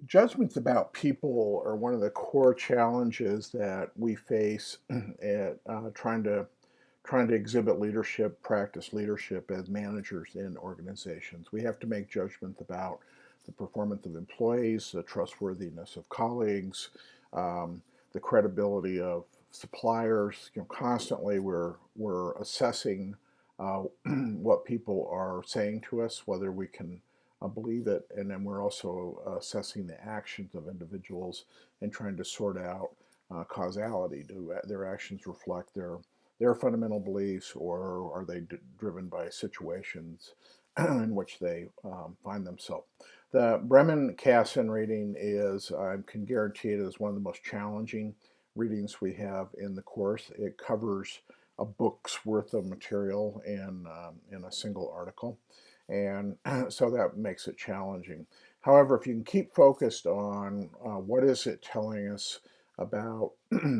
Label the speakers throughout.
Speaker 1: Judgments about people are one of the core challenges that we face at trying to exhibit leadership, practice leadership as managers in organizations. We have to make judgments about the performance of employees, the trustworthiness of colleagues, the credibility of suppliers. Constantly we're assessing what people are saying to us, whether we can believe it, and then we're also assessing the actions of individuals and trying to sort out causality. Do their actions reflect their fundamental beliefs, or are they driven by situations in which they find themselves? The Brehm and Kassin reading is, I can guarantee it, is one of the most challenging readings we have in the course. It covers a book's worth of material in a single article, and so that makes it challenging. However, if you can keep focused on what is it telling us about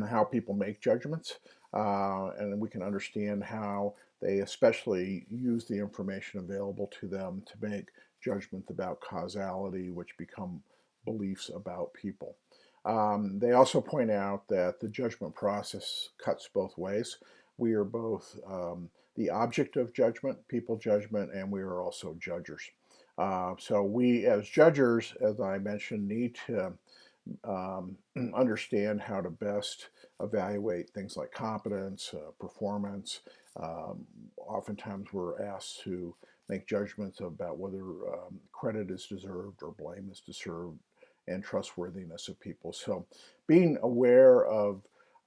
Speaker 1: how people make judgments, and we can understand how they especially use the information available to them to make judgments about causality, which become beliefs about people. They also point out that the judgment process cuts both ways. We are both the object of judgment, people judgment, and we are also judges. So we, as judges, as I mentioned, need to understand how to best evaluate things like competence, performance. Oftentimes we're asked to make judgments about whether credit is deserved or blame is deserved, and trustworthiness of people. So being aware of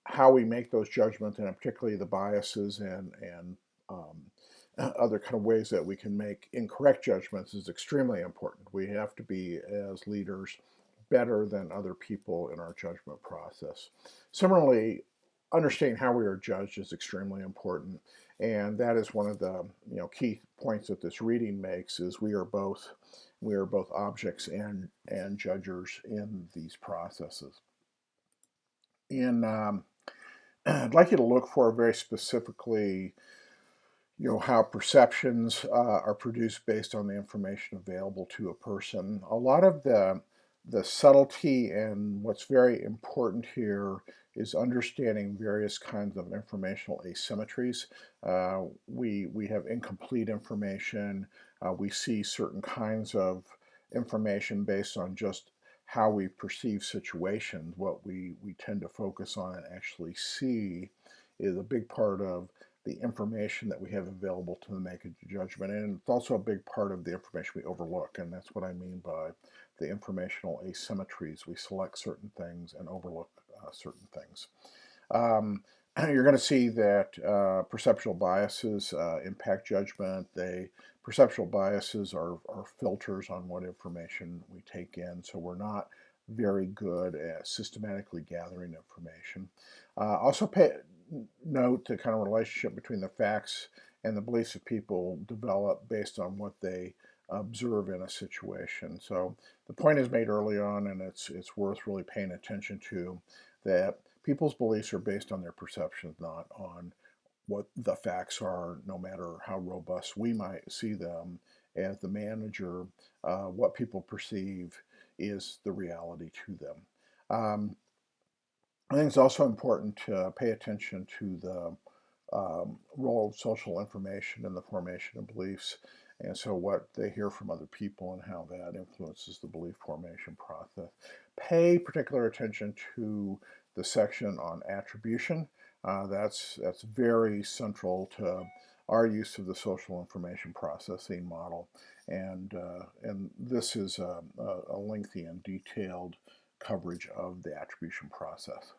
Speaker 1: how we make those judgments, and particularly the biases and other kind of ways that we can make incorrect judgments, is extremely important. We have to be, as leaders, better than other people in our judgment process. Similarly, understanding how we are judged is extremely important, and that is one of the key points that this reading makes. Is we are both objects and judges in these processes. I'd like you to look for very specifically how perceptions are produced based on the information available to a person. A lot of the subtlety and what's very important here is understanding various kinds of informational asymmetries. We have incomplete information. We see certain kinds of information based on just how we perceive situations. What we tend to focus on and actually see is a big part of the information that we have available to make a judgment. And it's also a big part of the information we overlook. And that's what I mean by the informational asymmetries. We select certain things and overlook certain things. You're going to see that perceptual biases impact judgment. Perceptual biases are filters on what information we take in, so we're not very good at systematically gathering information. Also note the kind of relationship between the facts and the beliefs of people develop based on what they observe in a situation. So the point is made early on, and it's worth really paying attention to, that people's beliefs are based on their perceptions, not on what the facts are, no matter how robust we might see them. As the manager, what people perceive is the reality to them. I think it's also important to pay attention to the role of social information in the formation of beliefs, and so what they hear from other people and how that influences the belief formation process. Pay particular attention to the section on attribution. That's very central to our use of the social information processing model, and this is a lengthy and detailed coverage of the attribution process.